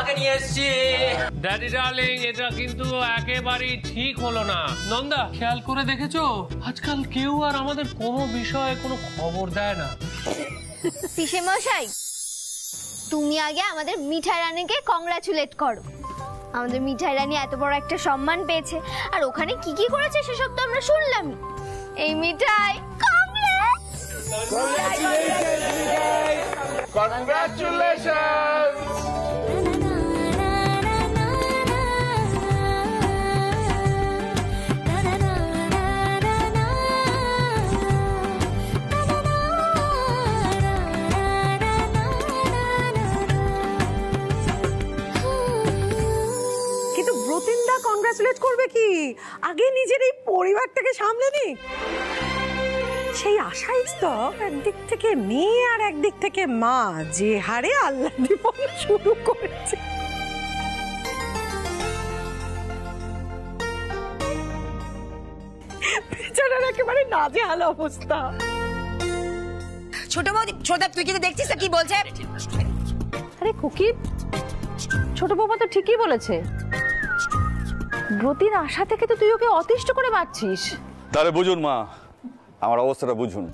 তোমাকে নিয়ে এসেছি। ড্যাডি ডার্লিং, এটা কিন্তু একেবারেই ঠিক হলো না। নন্দা, খেয়াল করে দেখেছো আজকাল কেউ আর আমাদের কোনো বিষয়ে কোনো খবর দেয় না। পিসে মশাই, তুমি আগে আমাদের মিঠাই রানীকে কংগ্রাচুলেট করো। আমাদের মিঠাই রানী এত বড় একটা সম্মান পেয়েছে, আর ওখানে কি কি করেছে সেসব তো আমরা শুনলামই। এই মিঠাই কংগ্রাচুলেশনস। কিন্তু ব্রতিনদা কংগ্রাচুলেট করবে কি, আগে নিজের এই পরিবারটাকে সামলে নি। সেই আশাই তো একদিক থেকে মেয়ে আর একদিক থেকে মা যে হারে আল্লাহ জীবন শুরু করেছে। বেচারার একেবারে নাজেহাল অবস্থা। ছোট বৌদি, ছোট তুই কিন্তু দেখছিস কি বলছে? আরে খুকি, ছোট বৌমা তো ঠিকই বলেছে। ব্রতির আশা থেকে তো তুই ওকে অতিষ্ঠ করে মারছিস। তাহলে বুঝুন মা, আমার অবস্থাটা বুঝুন।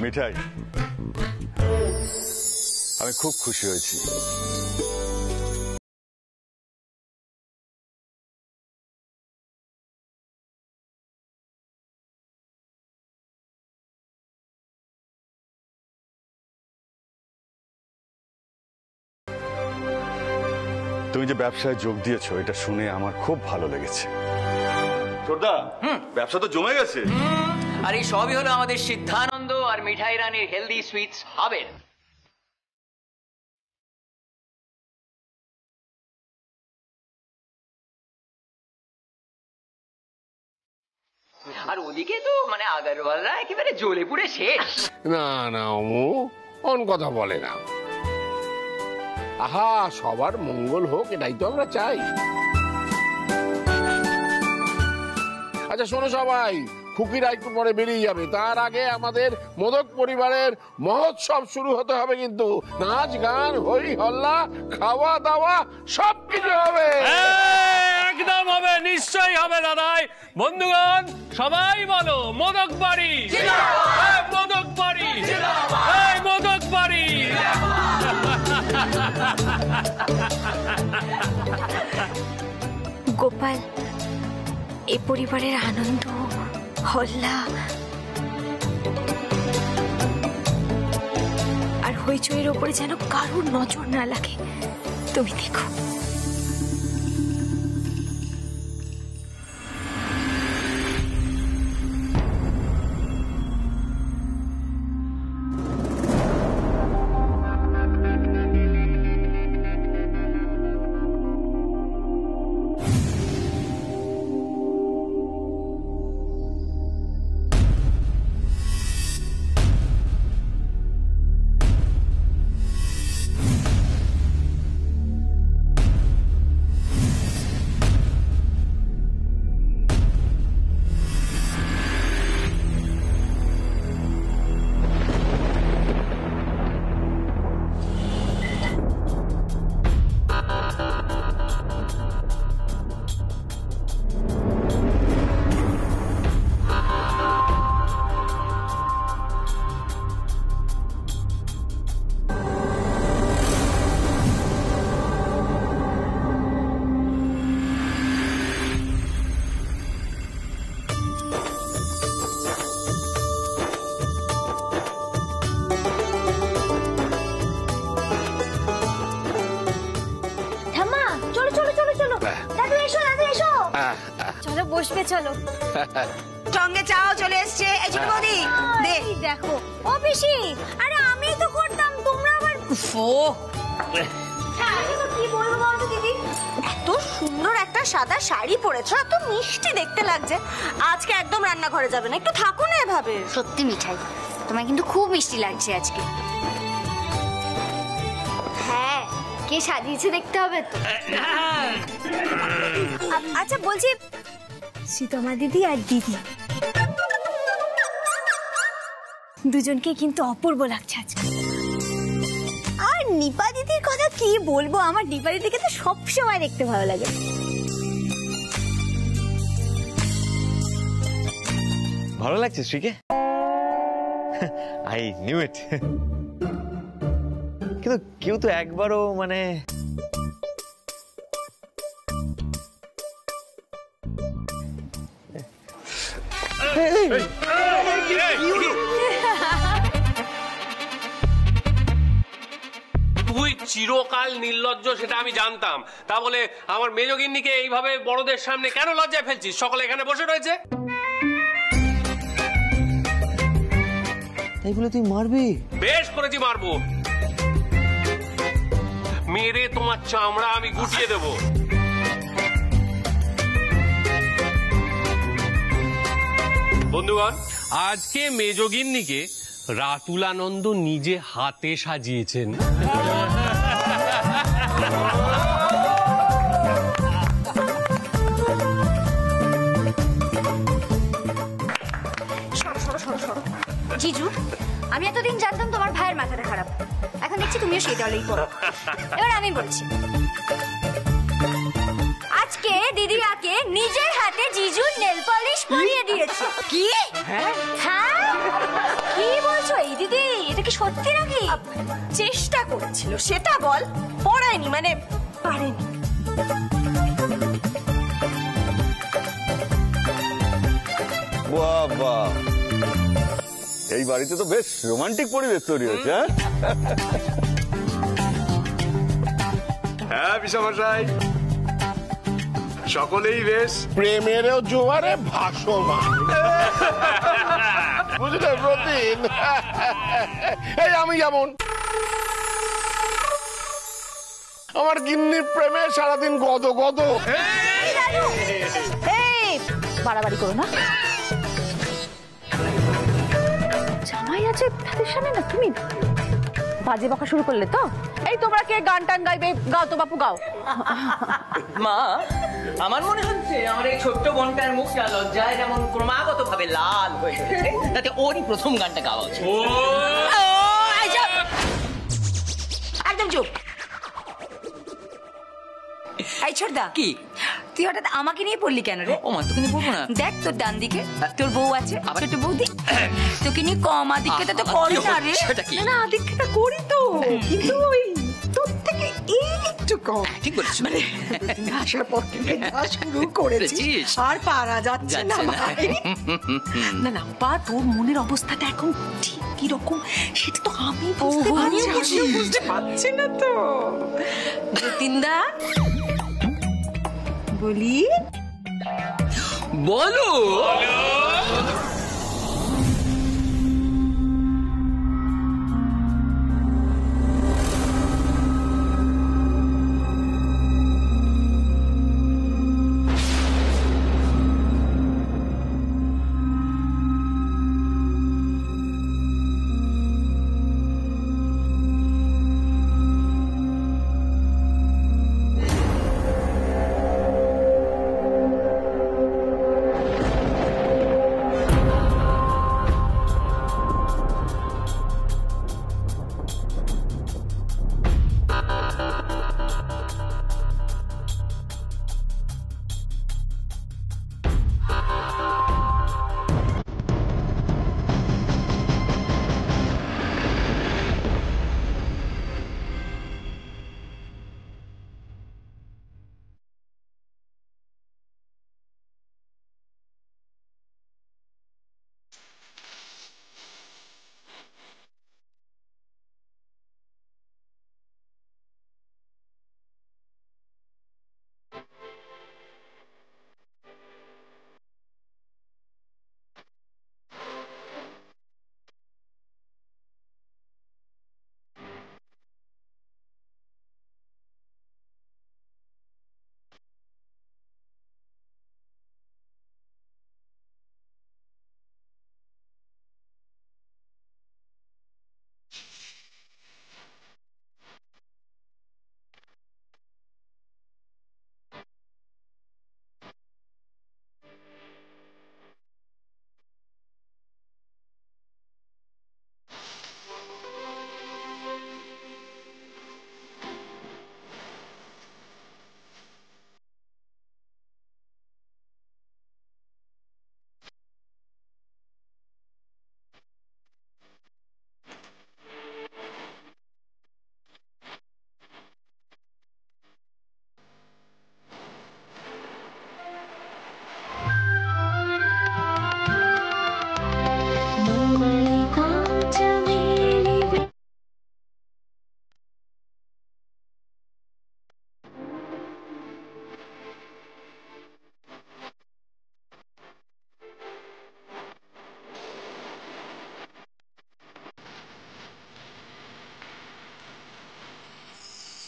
মিঠাই, আমি খুব খুশি হয়েছি। তুমি যে ব্যবসায় যোগ দিয়েছো এটা শুনে আমার খুব ভালো লেগেছে। ছোটদা, ব্যবসা তো জমে গেছে। আর এই সবই হলো আমাদের সিদ্ধানন্দ আর মিঠাই রানীর হেলদি সুইটস হাবের। আর ওদিকে তো মানে আগরওয়ালরা একেবারে জ্বলে পুড়ে শেষ। না না অমু, কোন কথা বলে না। আহা, সবার মঙ্গল হোক, এটাই তো আমরা চাই। আচ্ছা শোনো সবাই, খুকিরা একটু পরে বেরিয়ে যাবে, তার আগে আমাদের মোদক পরিবারের মহোৎসব শুরু হতে হবে। কিন্তু নাচ গান হই হল্লা খাওয়া দাওয়া সবকিছু হবে। একদম হবে, নিশ্চয়ই হবে দাদাই। বন্ধুগণ সবাই বলো মোদক বাড়ি, মোদক বাড়ি, মোদক বাড়ি। গোপাল, এ পরিবারের আনন্দ হল্লা আর হইচইয়ের ওপরে যেন কারোর নজর না লাগে। তুমি দেখো। চলো বসবে, চলো। সঙ্গে চাও চলে এসছে। এই ছোট বৌদি দেখো। ও পিসি, আরে আমি তো করতাম, তোমরা আবার কি বলবো বলতো দিদি? এত সুন্দর একটা সাদা শাড়ি পরেছো, এত মিষ্টি দেখতে লাগছে। আজকে একদম রান্নাঘরে যাবে না, একটু থাকো না এভাবে। সত্যি মিঠাই, তোমায় কিন্তু খুব মিষ্টি লাগছে আজকে। হ্যাঁ, কে সাজিয়েছে দেখতে হবে তো। আচ্ছা বলছি, সীতমা দিদি আর দিদি দুজনকে কিন্তু অপূর্ব লাগছে আজকে। আর নিপা দিদির কথা কি বলবো, আমার নিপা দিদিকে তো সবসময় দেখতে ভালো লাগে। ভালো লাগছে শ্রীকে? I knew it. কিন্তু কেউ তো একবারও মানে তুই চিরকাল নির্লজ্জ সেটা আমি জানতাম, তা বলে আমার মেজগিন্নিকে এইভাবে বড়দের সামনে কেন লজ্জায় ফেলছিস? সকলে এখানে বসে রয়েছে। তাই বলে তুই মারবি? বেশ করেছি, মারবো। মেরে তোমার চামড়া আমি গুটিয়ে দেব। বন্ধুগণ, আজকে মেজগিন্নিকে রাতুলানন্দ নিজে হাতে সাজিয়েছেন। জিজু, আমি এতদিন জানতাম তোমার ভাইয়ের মাথাটা খারাপ, এখন দেখছি তুমিও সেই দলেই পড়ো। এবার আমি বলছি, আজকে দিদিরাকে নিজের হাতে জিজুর নেল পলিশ পরিয়ে দিয়েছে। কি? হ্যাঁ, কি বলছো এই দিদি? এটা কি সত্যি নাকি? চেষ্টা করেছিল, সেটা বল। পড়ায়নি মানে পারেনি। বাবা, এই বাড়িতে তো বেশ রোমান্টিক পরিবেশ তৈরি হচ্ছে। হ্যাঁ পিসেমশাই, সকলেই বেশ প্রেমেরও জোয়ারে ভাসমান। বুঝলে প্রতিদিন এই আমি যেমন আমার গিন্নির প্রেমে সারাদিন গদ গদ। বাড়াবাড়ি করো না। জামাই আছে তাদের সামনে না তুমি বাজে বকা শুরু করলে তো? এই তোমরা কে গান টান গাইবে? গাও তো বাপু, গাও। মা, আমার মনে হচ্ছে আমার এই ছোট্ট বোনটার মুখটা লজ্জায় যেমন ক্রমাগত ভাবে লাল হয়ে গেছে, তাতে ওরই প্রথম গানটা গাওয়া উচিত। একদম চুপ। এই ছোটদা, কি তুই হঠাৎ আমাকে নিয়ে পড়লি কেন রে? ও মা, তোকে নিয়ে পড়বো না? দেখ তোর ডান দিকে তোর বউ আছে, ছোট বৌদি। তোকে নিয়ে কম আদিক্ষেতা তো করি না রে। সেটা কি? না আদিক্ষেতা করি তো, কিন্তু ওই তোর থেকে একটু কম। ঠিক বলেছিস। মানে আসার পর থেকে যা শুরু করেছিস আর পারা যাচ্ছে না ভাই। না না পা, তোর মনের অবস্থাটা এখন ঠিক কি রকম সেটা তো আমি বুঝতে পারছি, বুঝতে পারছি না তো। যতীনদা বলি, বলো।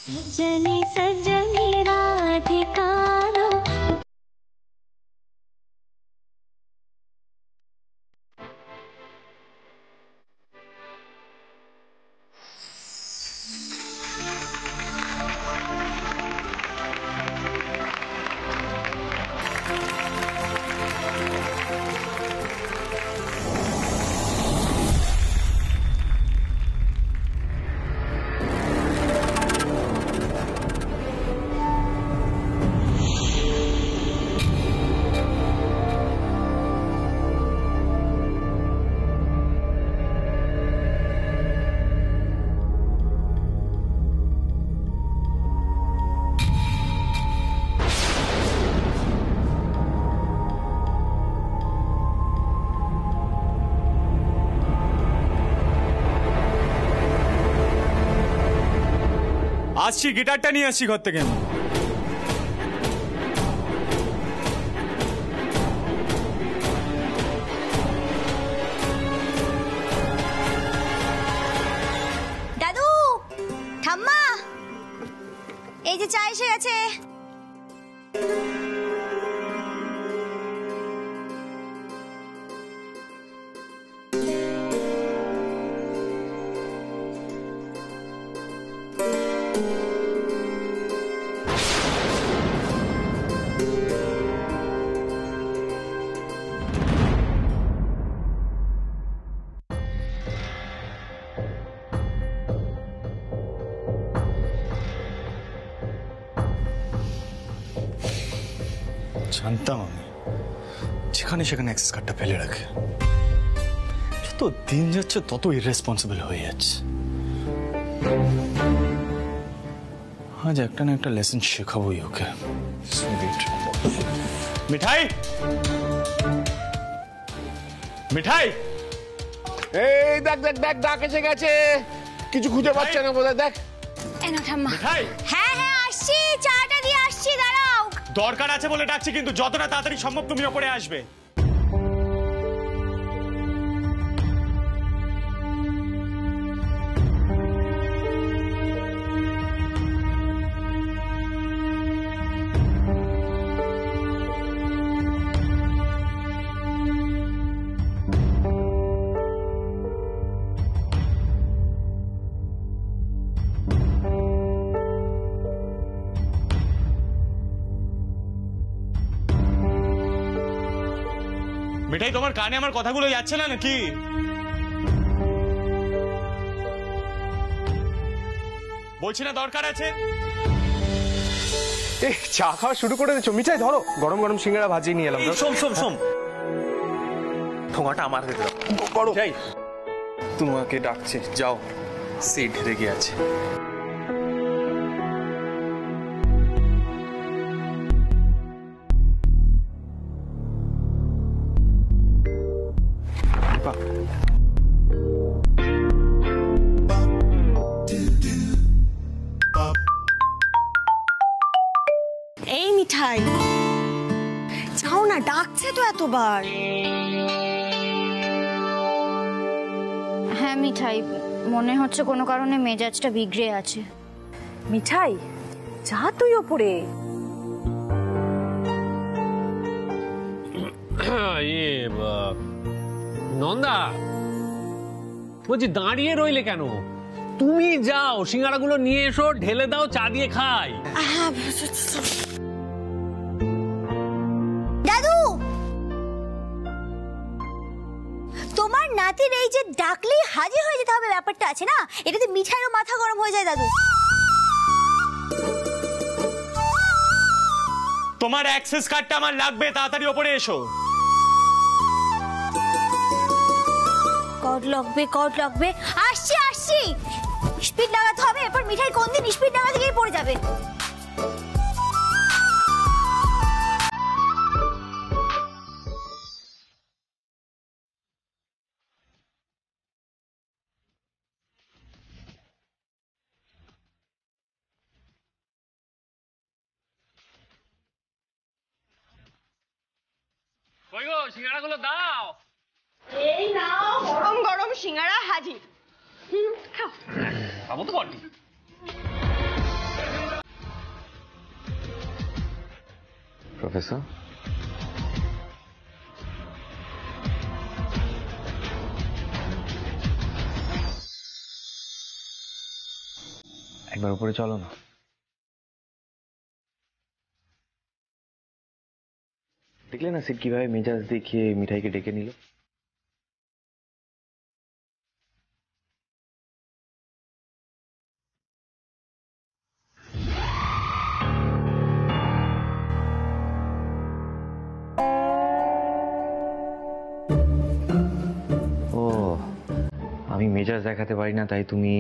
सजनी सजनी राधिका আসছি, গিটারটা নিয়ে আসছি ঘর থেকে। দাদু, ঠাম্মা, এই যে চা এসে গেছে। জানতাম আমি, যেখানে সেখানে অ্যাক্সেস কার্ডটা ফেলে রাখে। যত দিন যাচ্ছে তত ইররেসপন্সিবল হয়ে যাচ্ছে। আজ একটা না একটা লেসন শেখাবোই ওকে। মিঠাই, মিঠাই, এই দেখ দেখ দেখ, ডাক এসে গেছে। কিছু খুঁজে পাচ্ছে না বোধহয়, দেখ। এনো ঠাম্মা। মিঠাই, হ্যাঁ হ্যাঁ আসছি, চাটা দিয়ে আসছি, দাঁড়াও। দরকার আছে বলে ডাকছি, কিন্তু যতটা তাড়াতাড়ি সম্ভব তুমি ওপরে আসবে। মিঠাই, তোমার কানে আমার কথাগুলো যাচ্ছে না নাকি? বলছি না দরকার আছে। এই চা খাওয়া শুরু করে দিচ্ছ? মিঠাই ধরো, গরম গরম সিঙ্গারা ভাজিয়ে নিয়ে এলাম। সোম সোম সোম, ঠোঙাটা আমার হাতে দাও। মিঠাই তোমাকে ডাকছে, যাও, সিট রেগে আছে। এই মিঠাই, যাও না, ডাকছে তো এতবার। হ্যাঁ মিঠাই, মনে হচ্ছে কোনো কারণে মেজাজটা বিগড়ে আছে। মিঠাই, যা তুই ওপরে। নন্দা, বলছি দাঁড়িয়ে রইলে কেন? তুমি যাও, সিঙ্গারাগুলো নিয়ে এসো, ঢেলে দাও, চা দিয়ে খাই। দাদু, তোমার নাতির এই যে ডাকলেই হাজির হয়ে যেতে হবে ব্যাপারটা আছে না, এটাতে মিঠাইয়েরও মাথা গরম হয়ে যায়। দাদু, তোমার অ্যাক্সেস কার্ডটা আমার লাগবে, তাড়াতাড়ি ওপরে এসো। কড লাগবে। আসছি আসছি, স্পিড লাগাতে হবে, এরপর মিঠাই কোন দিন স্পিড লাগাতে গিয়ে পড়ে যাবে। কই গো, সিঙ্গারাগুলো দাও। এই নাও, গরম গরম সিঙ্গারা হাজির। খাবো তো বটি। প্রফেসর, একবার উপরে চলো না। দেখলে না সিট কিভাবে মেজাজ দেখিয়ে মিঠাইকে ডেকে নিল। ও, আমি মেজাজ দেখাতে পারি না তাই তুমি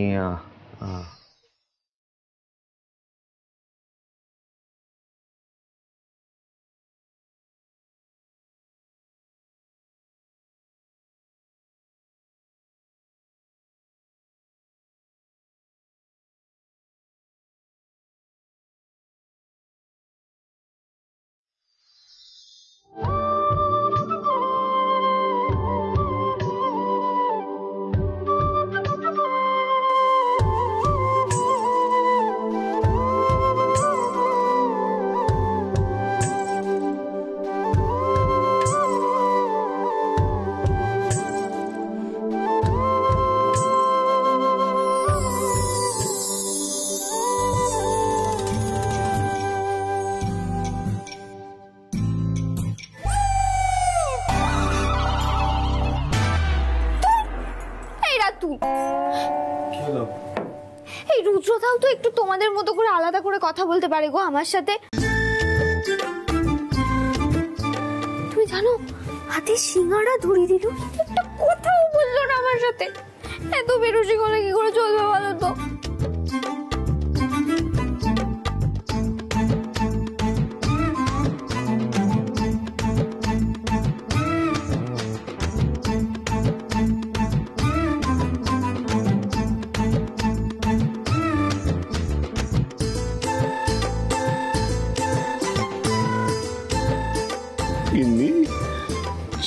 এই রুদ্রদাও তো একটু তোমাদের মতো করে আলাদা করে কথা বলতে পারে গো আমার সাথে। তুমি জানো হাতে সিঙ্গাড়া ধরিয়ে দিল, একটা কথাও বললো না আমার সাথে। এত বেরোসি গলে কি করে চলবে বলো তো?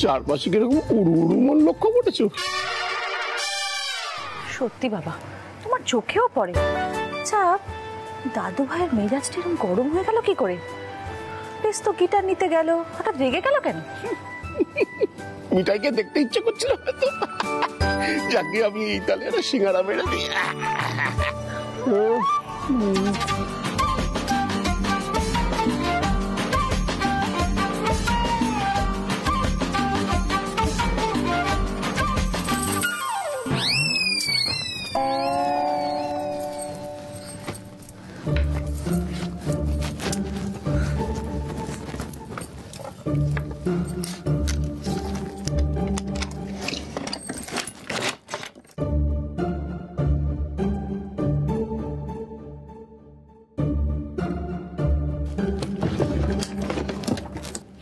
চারপাশে কিরকম উড়ু উড়ু মন লক্ষ্য করেছো? সত্যি বাবা, তোমার চোখেও পড়ে। আচ্ছা, দাদু ভাইয়ের মেজাজটা এরকম গরম হয়ে গেল কি করে? বেশ তো গিটার নিতে গেল, হঠাৎ রেগে গেল কেন? মিঠাইকে দেখতে ইচ্ছে করছিল হয়তো, যাকে আমি এই তালে একটা সিঙ্গারা মেরে দিই।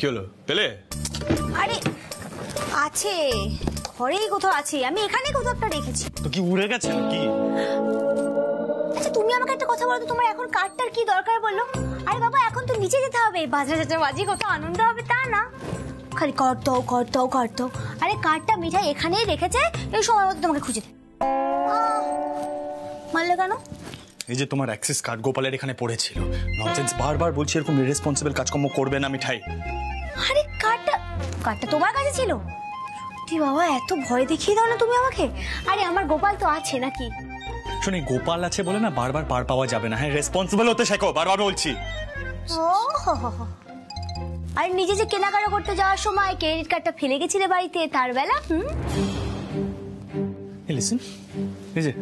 কি হলো, পেলে? আরে আছে, ঘরেই কোথাও আছে, আমি এখানে কোথাও একটা রেখেছি। তো কি উড়ে গেছে নাকি? আচ্ছা তুমি আমাকে একটা কথা বলো তো, তোমার এখন কার্ডটার কি দরকার বললো? আরে বাবা এখন তো নিচে যেতে হবে, বাজা বাজা বাজি কত আনন্দ হবে তা না, খালি কার্ড দাও কার্ড দাও কার্ড দাও। আরে কার্ডটা মিঠাই এখানেই রেখেছে, এই সময় মতো তোমাকে খুঁজে দে। মারলে কেন? এই যে তোমার অ্যাক্সেস কার্ড গোপালের এখানে পড়েছিল। ননসেন্স, বারবার বলছি এরকম ইররেসপন্সিবল কাজকর্ম করবে না মিঠাই। আরে কার্ডটা তোমার কাছে ছিল? সত্যি বাবা, এত ভয় দেখিয়ে দাও না তুমি আমাকে। আরে আমার গোপাল তো আছে নাকি? শুনি গোপাল আছে বলে না বারবার পার পাওয়া যাবে না। হ্যাঁ, রেসপন্সিবল হতে শেখো, বারবার বলছি। আর নিজে যে কেনাকাটা করতে যাওয়ার সময় ক্রেডিট কার্ডটা ফেলে গেছিলে বাড়িতে, তার বেলা লিসেন, এই যে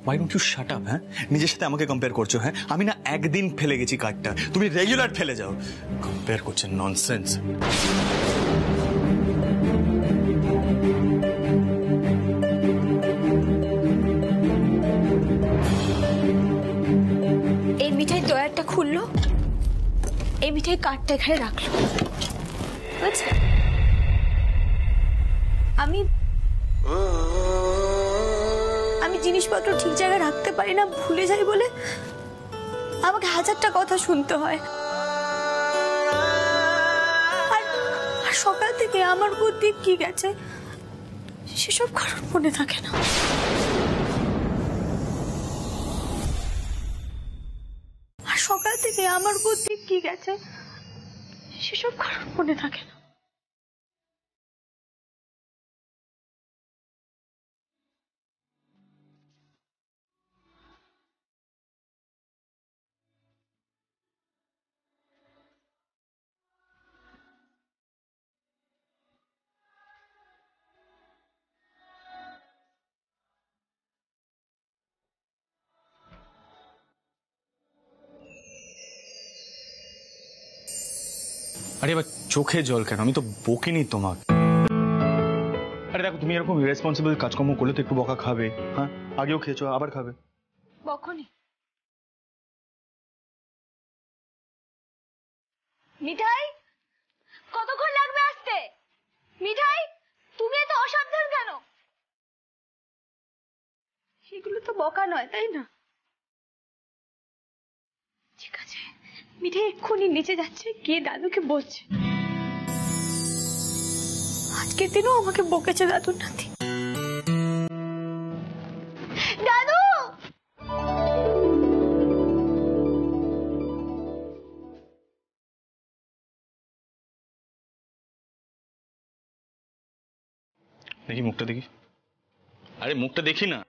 why don't you shut up? হ্যাঁ, নিজের সাথে আমাকে কম্পেয়ার করছো। হ্যাঁ, আমি না একদিন ফেলে গেছি কার্ডটা, তুমি রেগুলার ফেলে যাও। কম্পেয়ার করছেন, ননসেন্স। এই মিঠাই ডয়ারটা খুললো, এই মিঠাই কার্ডটা এখানে রাখলো, বুঝছো? আমি জিনিসপত্র ঠিক জায়গায় রাখতে পারি না, ভুলে যাই বলে আমাকে হাজারটা কথা শুনতে হয়। আর সকাল থেকে আমার বুদ্ধি কি গেছে সেসব কারণ মনে থাকে না। আর সকাল থেকে আমার বুদ্ধি কি গেছে সেসব কারণ মনে থাকে না। আরে এবার চোখে জল কেন? আমি তো বকিনি তোমাকে। আরে দেখো, তুমি এরকম ইরেসপন্সিবল কাজকর্ম করলে তো একটু বকা খাবে। হ্যাঁ, আগেও খেয়েছো, আবার খাবে। বকনি। মিঠাই, কতক্ষণ লাগবে আসতে? মিঠাই, তুমি এত অসাবধান কেন? সেগুলো তো বকা নয়, তাই না? ঠিক আছে, মিঠাই এক্ষুনি নিচে যাচ্ছে, গিয়ে দাদুকে বলছে আজকের দিনও আমাকে বকেছে দাদুর নাতি। দাদু! দেখি মুখটা দেখি। আরে মুখটা দেখি না।